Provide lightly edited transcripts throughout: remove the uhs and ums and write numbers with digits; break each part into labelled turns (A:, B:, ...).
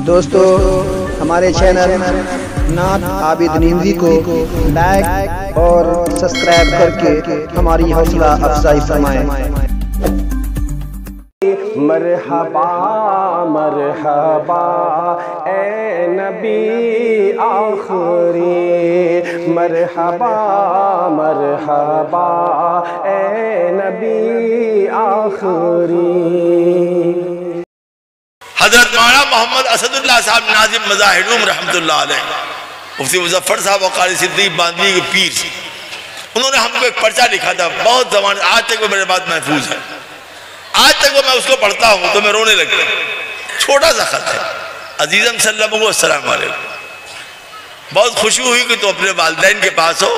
A: دوستو ہمارے چینل نعت عابد نیمزی کو لائک اور سبسکرائب کر کے ہماری حوصلہ افزائی فرمائیں۔
B: مرحبا مرحبا اے نبی آخری، مرحبا مرحبا اے نبی آخری۔
C: حضرت مولانا محمد اسد اللہ صاحب ناظم مظاہر رحمت اللہ علیہ، مفتی مظفر صاحب اور قاری صدیق باندھوی کے پیر سے انہوں نے ہم کو ایک پرچہ لکھا تھا، بہت زمانے آج تک وہ میرے بات محفوظ ہے، آج تک وہ میں اس کو پڑھتا ہوں تو میں رونے لگتا ہوں۔ چھوٹا سا خط ہے، عزیزم صلی اللہ علیہ وسلم السلام علیکم، بہت خوشی ہوئی کہ تم اپنے والدین کے پاس ہو،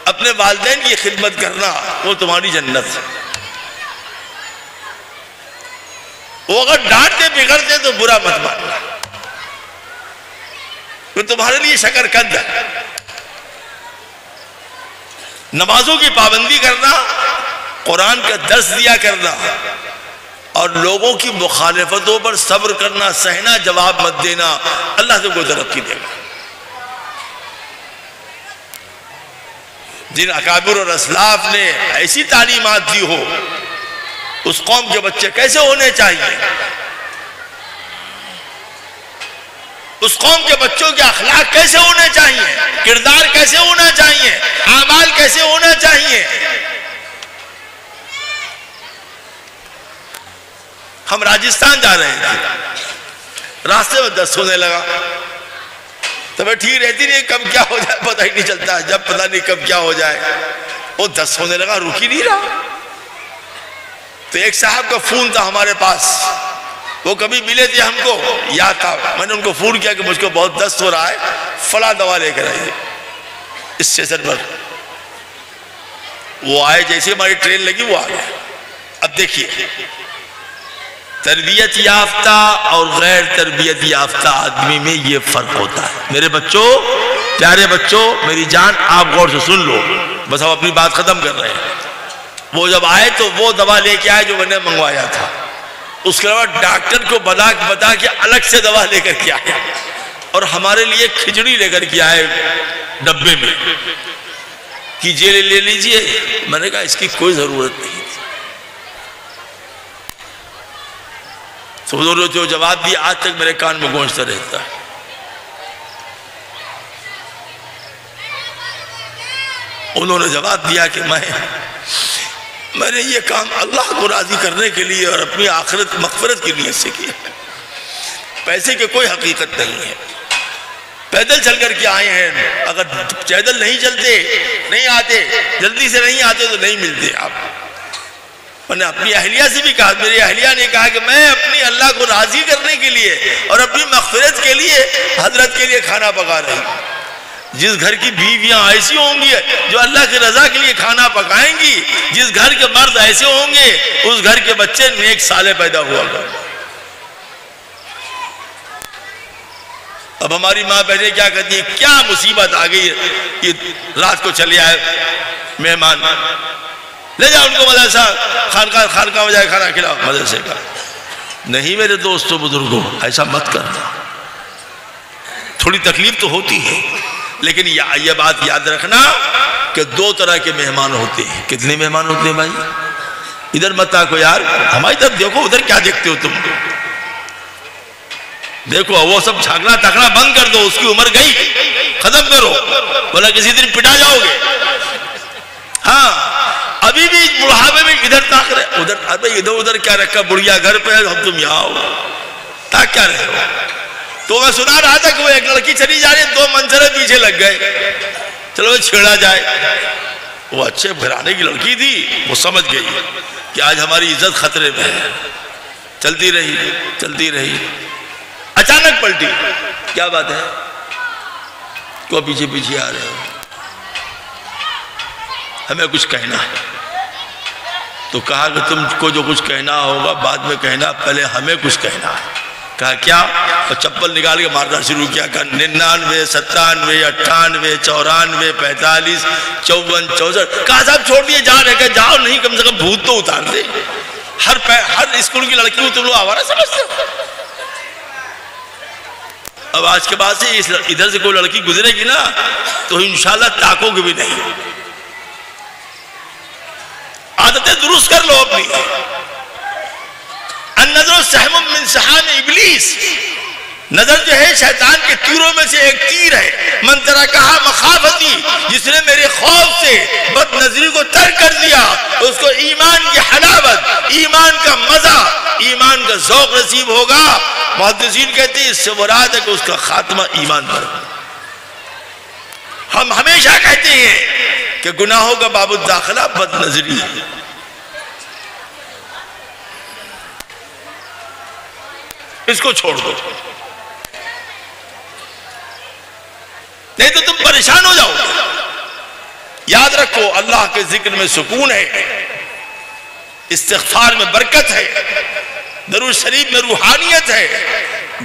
C: اپنے والدین کی خدمت کرنا وہ تمہاری جنت ہے، وہ اگر ڈانٹتے بگڑتے تو برا مت ماننا، وہ تمہارے لیے شکر قند ہے۔ نمازوں کی پابندی کرنا، قرآن کا درس دیا کرنا اور لوگوں کی مخالفتوں پر صبر کرنا، سہنا، جواب مت دینا، اللہ سے کوئی ترقی دے گا۔ جن اکابر اور اسلاف نے ایسی تعلیمات دی ہو، اس قوم کے بچے کیسے ہونے چاہیے، اس قوم کے بچوں کے اخلاق کیسے ہونے چاہیے، کردار کیسے ہونا چاہیے، اعمال کیسے ہونا چاہیے۔ ہم راجستھان جا رہے تھے، راستے میں دست ہونے لگا، تو ٹھیک رہتی نہیں، کب کیا ہو جائے پتہ ہی نہیں چلتا، جب پتہ نہیں کب کیا ہو جائے، وہ دست ہونے لگا، رک ہی نہیں رہا۔ تو ایک صاحب کا فون تھا ہمارے پاس، وہ کبھی ملے تھے ہم کو، یاد تھا، میں نے ان کو فون کیا کہ مجھ کو بہت دست ہو رہا ہے، فلاں دوا لے کر آئیے اسٹیشن پر۔ وہ آئے، جیسے ہماری ٹرین لگی وہ آ گئے۔ اب دیکھیے، تربیت یافتہ اور غیر تربیت یافتہ آدمی میں یہ فرق ہوتا ہے۔ میرے بچوں، پیارے بچوں، میری جان، آپ غور سے سن لو، بس ہم اپنی بات ختم کر رہے ہیں۔ وہ جب آئے تو وہ دوا لے کے آئے جو میں نے منگوایا تھا، اس کے علاوہ ڈاکٹر کو بتا کے الگ سے دوا لے کر کے آئے، اور ہمارے لیے کھچڑی لے کر کے آئے ڈبے میں کہ یہ لے لیجئے۔ میں نے کہا اس کی کوئی ضرورت نہیں تھی۔ تو انہوں نے جو جواب دیا آج تک میرے کان میں گونجتا رہتا ہے۔ انہوں نے جواب دیا کہ میں نے یہ کام اللہ کو راضی کرنے کے لیے اور اپنی آخرت مغفرت کی نیت سے کیا، پیسے کی کوئی حقیقت نہیں ہے، پیدل چل کر کے آئے ہیں، اگر پیدل نہیں چلتے، نہیں آتے، جلدی سے نہیں آتے تو نہیں ملتے آپ۔ میں نے اپنی اہلیہ سے بھی کہا، میری اہلیہ نے کہا کہ میں اپنی اللہ کو راضی کرنے کے لیے اور اپنی مغفرت کے لیے حضرت کے لیے کھانا پکا رہی ہوں۔ جس گھر کی بیویاں ایسی ہوں گی جو اللہ کی رضا کے لیے کھانا پکائیں گی، جس گھر کے مرد ایسے ہوں گے، اس گھر کے بچے نیک صالح پیدا ہوا گا۔ اب ہماری ماں بہنیں کیا کہتی ہیں، کیا مصیبت آ گئی ہے کہ رات کو چلے آئے مہمان، لے جاؤ ان کو مدرسہ، خانقاہ میں جائے کھانا کھلاؤ مدرسے کا۔ نہیں میرے دوستو بزرگوں، ایسا مت کرنا، تھوڑی تکلیف تو ہوتی ہے، لیکن یہ بات یاد رکھنا کہ دو طرح کے مہمان ہوتے ہیں۔ کتنے مہمان ہوتے ہیں بھائی؟ ادھر مت آکو یار، ہماری طرف دیکھو، ادھر کیا دیکھتے ہو تم؟ دیکھو وہ سب جھاگنا تکڑا بند کر دو، اس کی عمر گئی، ختم کرو، بولا کسی دن پٹا جاؤ گے۔ ہاں ابھی بھی بڑھاپے میں ادھر تاک رہے، ادھر ادھر کیا رکھا، بڑھیا گھر پہ ہم تم یہاں ہو، تاک کیا رہے ہو؟ تو میں سنا رہا تھا کہ وہ ایک لڑکی چلی جا رہی ہے، دو منظریں پیچھے لگ گئے، چلو چھیڑا جائے۔ وہ اچھے گھرانے کی لڑکی تھی، وہ سمجھ گئی کہ آج ہماری عزت خطرے میں ہے، چلتی رہی، اچانک پلٹی، کیا بات ہے، کو پیچھے آ رہے ہو، ہمیں کچھ کہنا ہے۔ تو کہا کہ تم کو جو کچھ کہنا ہوگا بعد میں کہنا، پہلے ہمیں کچھ کہنا ہے۔ کہا کیا؟ اور چپل نکال کے مارنا شروع کیا، کہا 99 97 98 94 45 54 64۔ کہا صاحب چھوڑ دیے، جا رہے، کہ جاؤ نہیں، کم سے کم بھوت تو اتار دے۔ ہر اسکول کی لڑکی کو تم لوگ آوارہ سمجھتے ہو؟ اب آج کے بعد سے ادھر سے کوئی لڑکی گزرے گی نا تو انشاءاللہ تاکو گے بھی نہیں. عادتیں درست کر لو اپنی. النظر سہم من سہام ابلیس، نظر جو ہے شیطان کے تیروں میں سے ایک تیر ہے. من ترکہا مخافتی، جس نے میرے خوف سے بد نظری کو ترک کر دیا اس کو ایمان کی حلاوت، ایمان کا مزہ، ایمان کا ذوق نصیب ہوگا. محدثین کہتے ہیں اس سے مراد ہے کہ اس کا خاتمہ ایمان پر. ہم ہمیشہ کہتے ہیں کہ گناہوں کا باب الداخلہ بد نظری ہے. اس کو چھوڑ دو، نہیں تو تم پریشان ہو جاؤ. یاد رکھو اللہ کے ذکر میں سکون ہے، استغفار میں برکت ہے، درود شریف میں روحانیت ہے.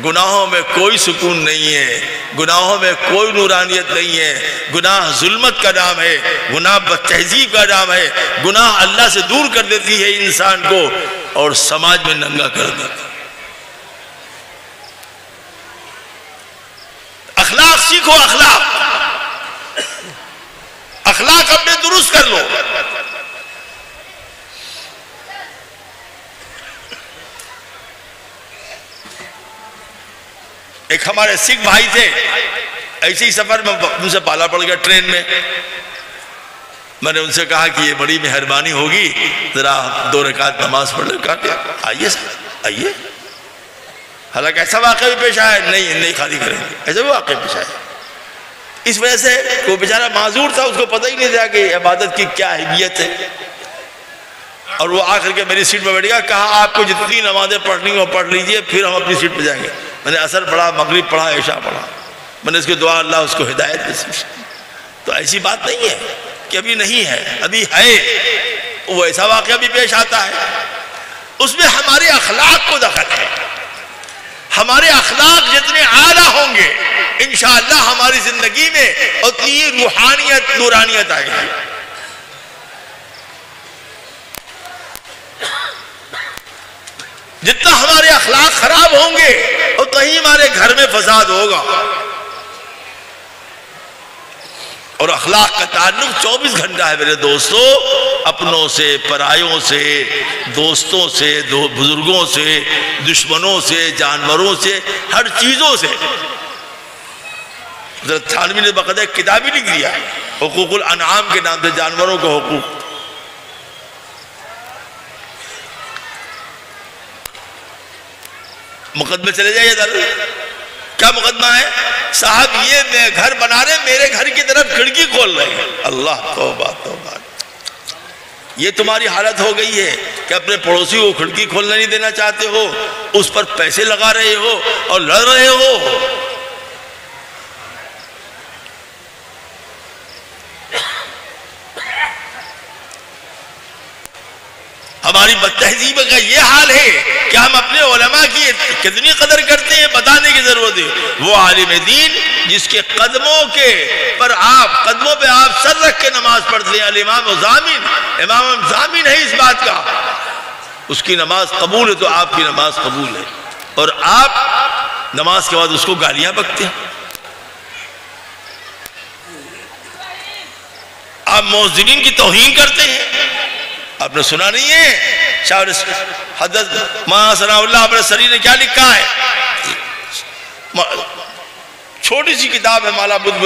C: گناہوں میں کوئی سکون نہیں ہے، گناہوں میں کوئی نورانیت نہیں ہے. گناہ ظلمت کا نام ہے، گناہ بد تہذیب کا نام ہے. گناہ اللہ سے دور کر دیتی ہے انسان کو اور سماج میں ننگا کر دیتی ہے. اخلاق سیکھو، اخلاق اپنے درست کر لو. ایک ہمارے سکھ بھائی تھے، ایسے ہی سفر میں ان سے پالا پڑ گیا ٹرین میں. میں نے ان سے کہا کہ یہ بڑی مہربانی ہوگی ذرا 2 رکعت نماز پڑھ لیں. کہا آئیے سر آئیے. حالانکہ ایسا واقعہ بھی پیش آیا نہیں خالی کریں گے، ایسا بھی واقعہ پیش آیا. اس وجہ سے وہ بیچارہ معذور تھا، اس کو پتہ ہی نہیں تھا کہ عبادت کی کیا اہمیت ہے. اور وہ آ کر کے میری سیٹ پہ بیٹھ گیا. کہا آپ کو جتنی نمازیں پڑھنی ہو پڑھ لیجئے، پھر ہم اپنی سیٹ پہ جائیں گے. میں نے عصر پڑھا، مغرب پڑھا، عشاء پڑھا. میں نے اس کی دعا اللہ اس کو ہدایت نصیب. تو ایسی بات نہیں ہے کہ ابھی نہیں ہے، ابھی ہے. وہ ایسا واقعہ بھی پیش آتا ہے، اس میں ہمارے اخلاق کو دخل ہے. ہمارے اخلاق جتنے اعلیٰ ہوں گے انشاءاللہ ہماری زندگی میں اتنی روحانیت، نورانیت آئے گی. جتنا ہمارے اخلاق خراب ہوں گے اتنا ہی ہمارے گھر میں فساد ہوگا. اور اخلاق کا تعلق 24 گھنٹہ ہے میرے دوستو، اپنوں سے، پرایوں سے، دوستوں سے، بزرگوں سے، دشمنوں سے، جانوروں سے، ہر چیزوں سے. حضرت تھانوی نے باقاعدہ ایک کتاب ہی لکھ دیا حقوق الانعام کے نام سے، جانوروں کا حقوق. مقدمے چلے جائیے در. کیا مقدمہ ہے؟ صاحب یہ میں گھر بنا رہے، میرے گھر کی طرف کھڑکی کھول رہے ہیں. اللہ توبہ توبہ. یہ تمہاری حالت ہو گئی ہے کہ اپنے پڑوسی کو کھڑکی کھولنا نہیں دینا چاہتے ہو، اس پر پیسے لگا رہے ہو اور لڑ رہے ہو. ہماری بد تہذیب کا یہ حال ہے کہ ہم اپنے علماء کی کتنی قدر کرتے ہیں بتانے کی ضرورت ہے. وہ عالم دین جس کے قدموں پہ آپ سر رکھ کے نماز پڑھتے ہیں، الامام ضامن ہے اس بات کا، اس کی نماز قبول ہے تو آپ کی نماز قبول ہے. اور آپ نماز کے بعد اس کو گالیاں بکتے ہیں. آپ مؤذنین کی توہین کرتے ہیں. آپ نے سنا نہیں ہے حضرت مولانا ثناء اللہ اپنے سری نے کیا لکھا ہے؟ چھوٹی سی کتاب ہے مالا بدھ،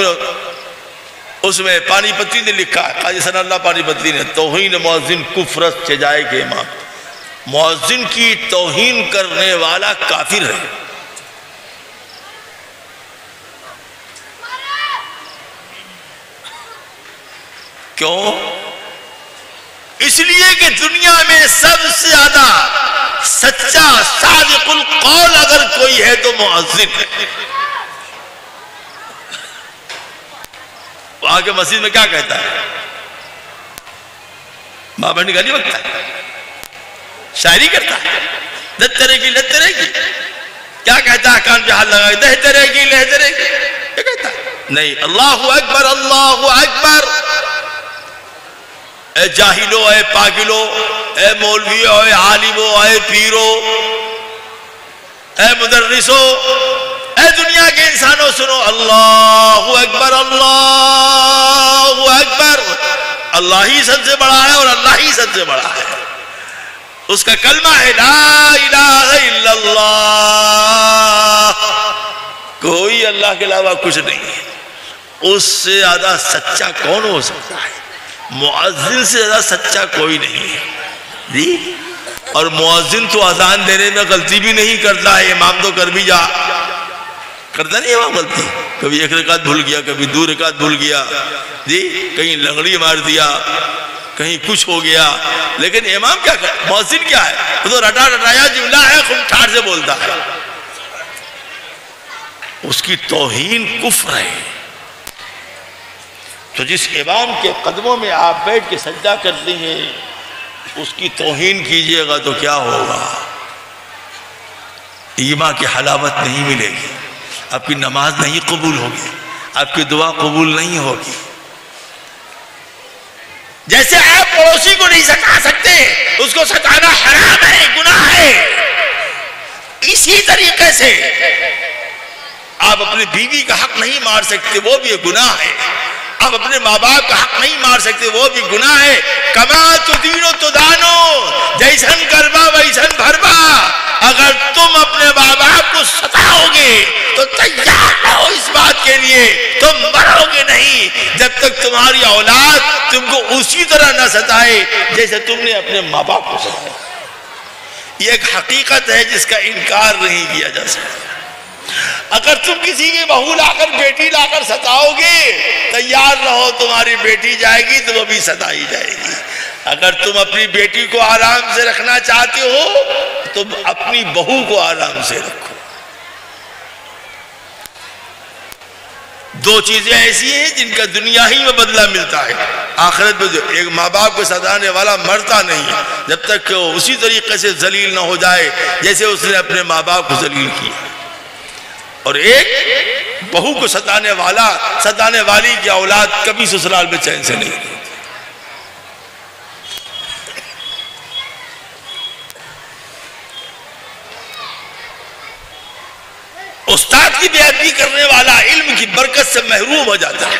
C: اس میں پانی پتی نے لکھا ہے، قاضی ثناء اللہ پانی پتی نے، توہین مؤذن کفرت چہ جائے کے امام. مؤذن کی توہین کرنے والا کافر ہے. کیوں؟ اس لیے کہ دنیا میں سب سے زیادہ سچا صادق القول اگر کوئی ہے تو مؤذن ہے. وہاں کے مسجد میں کیا کہتا ہے؟ ماں بہن گالی بکتا ہے، شاعری کرتا ہے، لترے گی کیا کہتا ہے؟ کان پہ ہاتھ لگائے دہترے گی لہترے گی، کیا کہتا ہے؟ نہیں، اللہ اکبر اللہ اکبر. اے جاہلو، اے پاگلو، اے مولویو، اے عالمو، اے پیرو، اے مدرسو، اے دنیا کے انسانوں سنو، اللہ اکبر اللہ اکبر، اللہ ہی سب سے بڑا ہے اور اللہ ہی سب سے بڑا ہے۔ اس کا کلمہ ہے لا الہ الا اللہ، کوئی اللہ کے علاوہ کچھ نہیں ہے۔ اس سے زیادہ سچا کون ہو سکتا ہے؟ مؤذن سے زیادہ سچا کوئی نہیں ہے جی۔ اور مؤذن تو اذان دینے میں غلطی بھی نہیں کرتا ہے، امام تو کر بھی جا کرتا نہیں امام غلطی، کبھی ایک رکعت بھول گیا، کبھی دو رکعت بھول گیا جی، کہیں لنگڑی مار دیا، کہیں کچھ ہو گیا، لیکن امام کیا کر، مؤذن کیا ہے؟ وہ تو رٹا رٹایا جملہ ہے، خون ٹھاڑ سے بولتا ہے۔ اس کی توہین کفر ہے۔ تو جس امام کے قدموں میں آپ بیٹھ کے سجدہ کرتے ہیں اس کی توہین کیجئے گا تو کیا ہوگا؟ ایمان کی حلاوت نہیں ملے گی، آپ کی نماز نہیں قبول ہوگی، آپ کی دعا قبول نہیں ہوگی۔ جیسے آپ پڑوسی کو نہیں ستا سکتے، اس کو ستانا حرام ہے، گناہ ہے، اسی طریقے سے آپ اپنی بیوی کا حق نہیں مار سکتے، وہ بھی گناہ ہے۔ آپ اپنے ماں باپ کا حق نہیں مار سکتے، وہ بھی گناہ ہے۔ کما تدینو تدانو، جیسن کربا ویسن بھربا۔ اگر تم اپنے ماں باپ کو ستاؤ گے تو تیار رہو اس بات کے لیے تم مرو گے نہیں جب تک تمہاری اولاد تم کو اسی طرح نہ ستائے جیسے تم نے اپنے ماں باپ کو ستایا۔ یہ ایک حقیقت ہے جس کا انکار نہیں کیا جا سکتا۔ اگر تم کسی کی بہو لا کر بیٹی لا کر ستاؤ گے تیار رہو تمہاری بیٹی جائے گی تو وہ بھی ستائی جائے گی۔ اگر تم اپنی بیٹی کو آرام سے رکھنا چاہتے ہو تم اپنی بہو کو آرام سے رکھو۔ دو چیزیں ایسی ہیں جن کا دنیا ہی میں بدلہ ملتا ہے، آخرت میں جو ایک ماں باپ کو ستانے والا مرتا نہیں جب تک کہ وہ اسی طریقے سے ذلیل نہ ہو جائے جیسے اس نے اپنے ماں باپ کو ذلیل کیا، اور ایک بہو کو ستانے والی کی اولاد کبھی سسرال میں چین سے نہیں رہتی۔ استاد کی بے ادبی کرنے والا علم کی برکت سے محروم ہو جاتا ہے۔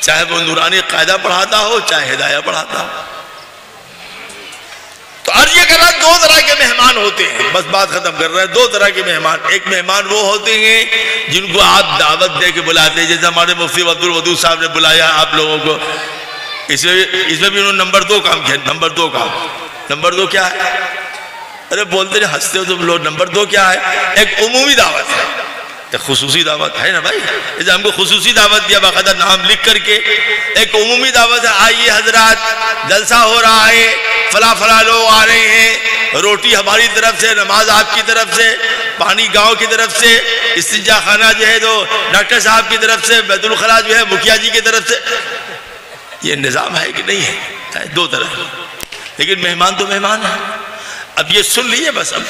C: چاہے وہ نورانی قاعدہ پڑھاتا ہو چاہے ہدایہ پڑھاتا ہو۔ تو عرض یہ کر رہا ہے دو طرح کے مہمان ہوتے ہیں، بس بات ختم کر رہے ہیں۔ دو طرح کے مہمان، ایک مہمان وہ ہوتے ہیں جن کو آپ دعوت دے کے بلاتے ہیں، جیسے ہمارے مفتی عبدالودود صاحب نے بلایا آپ لوگوں کو، اس میں بھی انہوں نے نمبر 2 کام کیا۔ نمبر 2 کام، نمبر 2 کیا ہے؟ ارے بولتے نہیں، ہنستے ہو تم لوگ۔ نمبر 2 کیا ہے؟ ایک عمومی دعوت ہے، ایک خصوصی دعوت ہے نا بھائی، جیسے ہم کو خصوصی دعوت دیا باقاعدہ نام لکھ کر کے، ایک عمومی دعوت ہے، آئیے حضرات جلسہ ہو رہا ہے، فلاں فلاں لوگ آ رہے ہیں، روٹی ہماری طرف سے، نماز آپ کی طرف سے، پانی گاؤں کی طرف سے، استنجا خانہ جو ہے تو ڈاکٹر صاحب کی طرف سے، بیت الخلاء جو ہے مکھیا جی کی طرف سے۔ یہ نظام ہے کہ نہیں ہے؟ دو طرح، لیکن مہمان تو مہمان ہے۔ اب یہ سن لیجئے، بس اب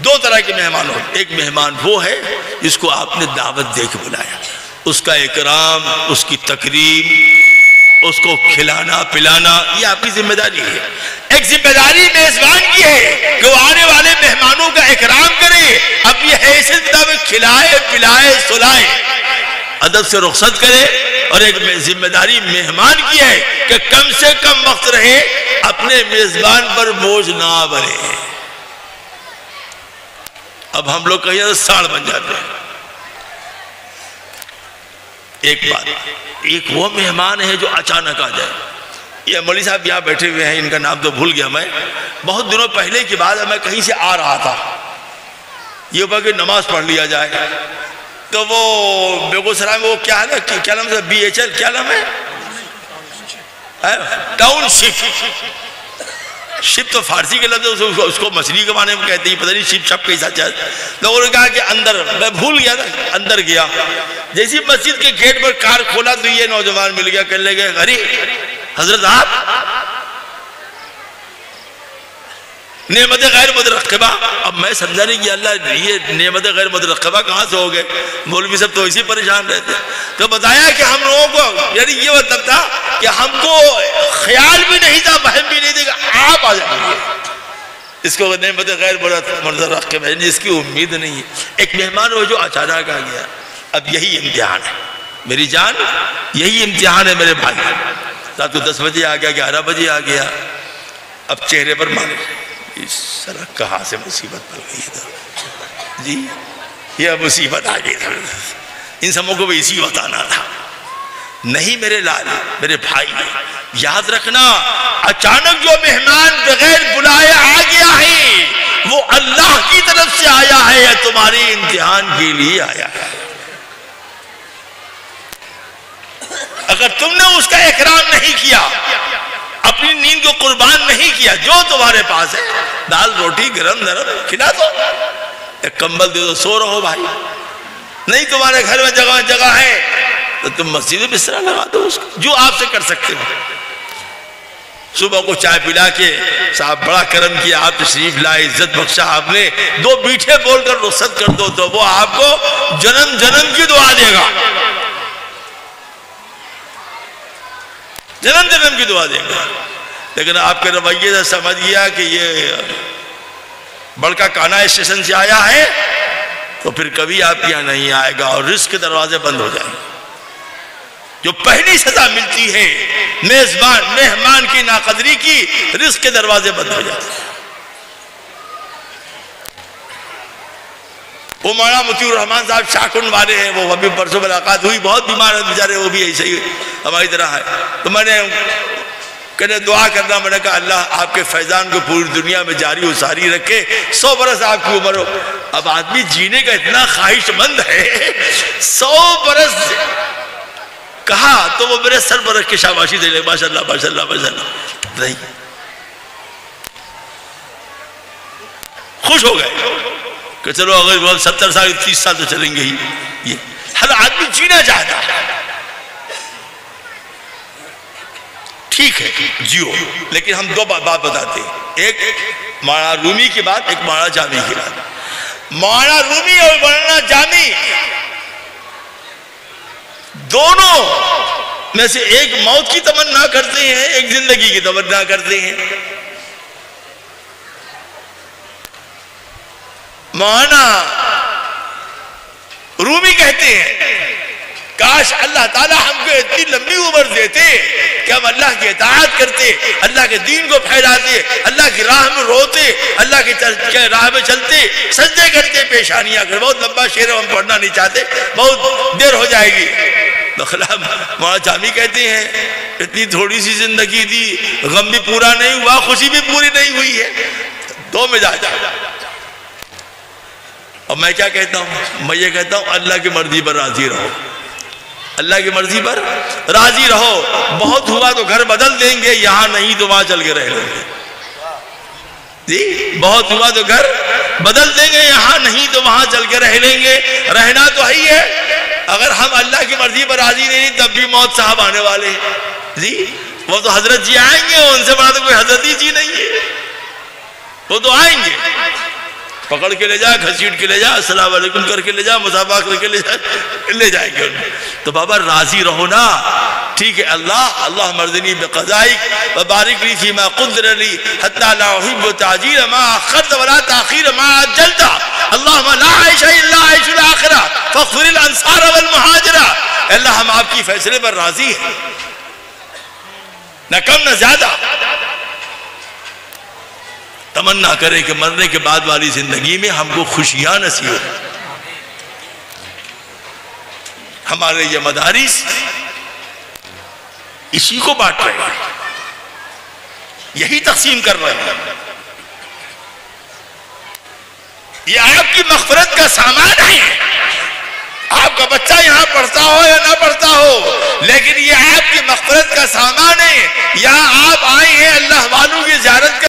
C: دو طرح کے مہمان ہو۔ ایک مہمان وہ ہے جس کو آپ نے دعوت دے کے بلایا، اس کا اکرام، اس کی تکریم، اس کو کھلانا پلانا، یہ آپ کی ذمہ داری ہے۔ ایک ذمہ داری میزبان کی ہے کہ وہ آنے والے مہمانوں کا اکرام کرے، اپنی حیثیت میں کھلائے پلائے سلائے، ادب سے رخصت کرے۔ اور ایک ذمہ داری مہمان کی ہے کہ کم سے کم وقت رہے، اپنے میزبان پر بوجھ نہ بنے۔ اب ہم لوگ کہیں تو ساڑھ بن جاتے ہیں۔ ایک بات، ایک وہ مہمان ہے جو اچانک آ جائے۔ یہ مولوی صاحب یہاں بیٹھے ہوئے ہیں، ان کا نام تو بھول گیا میں، بہت دنوں پہلے کی بات ہے، میں کہیں سے آ رہا تھا، یہ ہوا کہ نماز پڑھ لیا جائے، تو وہ بیگوسرائے میں وہ کیا ہے نا، کیا نام ہے، BHL کیا نام ہے، ٹاؤن شپ تو فارسی کے لفظ اس کو مچھلی کے معنی میں کہتے ہیں، پتہ نہیں شپ شپ کیسا چاہتا۔ لوگوں نے کہا کہ اندر، میں بھول گیا تھا، اندر گیا، جیسی مسجد کے گیٹ پر کار کھولا تو یہ نوجوان مل گیا، کہنے لگے غریب حضرت آپ نعمت غیر مترقبہ۔ اب میں سمجھا نہیں کہ اللہ یہ نعمت غیر مترقبہ کہاں سے ہو گئے، مولوی صاحب تو اسی پریشان رہتے۔ تو بتایا کہ ہم لوگوں کو، یعنی یہ مطلب تھا کہ ہم کو خیال بھی نہیں تھا، وہم بھی نہیں تھا کہ آپ آ جائیں گے۔ اس کو نعمت غیر منظر رکھ کے بھیجیں، اس کی امید نہیں ہے۔ ایک مہمان ہو جو اچانک آ گیا، اب یہی امتحان ہے میری جان، یہی امتحان ہے میرے بھائی۔ رات کو 10 بجے آ گیا، 11 بجے آ گیا، اب چہرے پر مانگ اس طرح کہاں سے مصیبت پڑ گئی تھا جی، یہ مصیبت آ گئی تھا، ان سبوں کو بھی اسی وقت آنا تھا۔ نہیں میرے لال، میرے بھائی، یاد رکھنا اچانک جو مہمان بغیر بلائے آ گیا ہے وہ اللہ کی طرف سے آیا ہے یا تمہاری امتحان کے لیے آیا ہے۔ اگر تم نے اس کا اکرام نہیں کیا، اپنی نیند کو قربان نہیں کیا، جو تمہارے پاس ہے دال روٹی گرم نرم کھلا دو، ایک کمبل دے دو، سو رہو بھائی۔ نہیں تمہارے گھر میں جگہ ہے تو تم مسجد میں بستر لگا دو اس کو، جو آپ سے کر سکتے ہو۔ صبح کو چائے پلا کے صاحب بڑا کرم کیا، آپ تشریف لائے، عزت بخشا، آپ نے 2 میٹھے بول کر رخصت کر دو تو وہ آپ کو جنم جنم کی دعا دے گا، جنم جنم کی دعا دے گا۔ لیکن آپ کے رویے سے سمجھ گیا کہ یہ بڑکا کانا اسٹیشن سے آیا ہے تو پھر کبھی آپ یہاں نہیں آئے گا اور رزق کے دروازے بند ہو جائیں گے۔ جو پہلی سزا ملتی ہے میزبان مہمان کی ناقدری کی، رزق کے دروازے بند ہو جاتے ہیں۔ وہ مولانا مطیع الرحمن صاحب شاکن والے ہیں، وہ ابھی پرسوں ملاقات ہوئی، بہت بیمار ہیں بیچارے، وہ بھی ایسے ہی ہماری طرح ہے۔ تو میں نے کہنے دعا کرنا، میں نے کہا اللہ آپ کے فیضان کو پوری دنیا میں جاری و ساری رکھے، 100 برس آپ کی عمر ہو۔ اب آدمی جینے کا اتنا خواہش مند ہے، 100 برس کہا تو وہ میرے سر پر رکھ کے شاباشی دے لے، ماشاءاللہ ماشاءاللہ ماشاءاللہ، نہیں خوش ہو گئے کہ چلو اگر 70 سال 30 سال تو چلیں گے ہی۔ یہ ہر آدمی جینا چاہتا ہے، ٹھیک ہے جیو، لیکن ہم 2 بات بتاتے ہیں، ایک مولانا رومی کی بات، ایک مولانا جامی کی بات۔ مولانا رومی اور مولانا جامی دونوں میں سے ایک موت کی تمنا کرتے ہیں، ایک زندگی کی تمنا کرتے ہیں۔ مولانا رومی کہتے ہیں کاش اللہ تعالیٰ ہم کو اتنی لمبی عمر دیتے کہ ہم اللہ کی اطاعت کرتے، اللہ کے دین کو پھیلاتے، اللہ کی راہ میں روتے، اللہ کی راہ میں چلتے، سجدے کرتے، پیشانیاں کر۔ بہت لمبا شعر ہم پڑھنا نہیں چاہتے، بہت دیر ہو جائے گی۔ مولانا جامی کہتے ہیں اتنی تھوڑی سی زندگی دی، غم بھی پورا نہیں ہوا، خوشی بھی پوری نہیں ہوئی ہے، 2 مزاج۔ اور میں کیا کہتا ہوں؟ میں یہ کہتا ہوں اللہ کی مرضی پر راضی رہو، اللہ کی مرضی پر راضی رہو۔ بہت ہوا تو گھر بدل دیں گے، یہاں نہیں تو وہاں چل کے رہ لیں گے جی، بہت ہوا تو گھر بدل دیں گے، یہاں نہیں تو وہاں چل کے رہ لیں گے، رہنا تو ہے ہی ہے۔ اگر ہم اللہ کی مرضی پر راضی نہیں تب بھی موت صاحب آنے والے ہیں جی، وہ تو حضرت جی آئیں گے، ان سے بڑا تو کوئی حضرت ہی جی نہیں ہے، وہ تو آئیں گے، پکڑ کے لے جا، گھسیٹ کے لے جا، السلام علیکم کر کے لے جا، مصافحہ کر کے لے جائیں گے۔ تو بابا راضی رہو نا، ٹھیک ہے؟ اللہ مرضنی بقضائک وبارک لی فیما قدر لی حتی لا احب تعجیل ما اخرت ولا تاخیر ما عجلت، اللہم لا عیش الا عیش الاخرہ فاغفر الانصار والمہاجرہ۔ اللہ ہم آپ کی فیصلے پر راضی ہیں، نہ کم نہ زیادہ۔ تمنا کرے کہ مرنے کے بعد والی زندگی میں ہم کو خوشیاں نصیب ہو۔ ہمارے یہ مدارس اسی کو بانٹ رہے ہیں، یہی تقسیم کر رہے ہیں۔ یہ آپ کی مغفرت کا سامان ہے، آپ کا بچہ یہاں پڑھتا ہو یا نہ پڑھتا ہو، لیکن یہ آپ کی مغفرت کا سامان ہے۔ یہاں آپ آئے ہیں اللہ والوں کی زیارت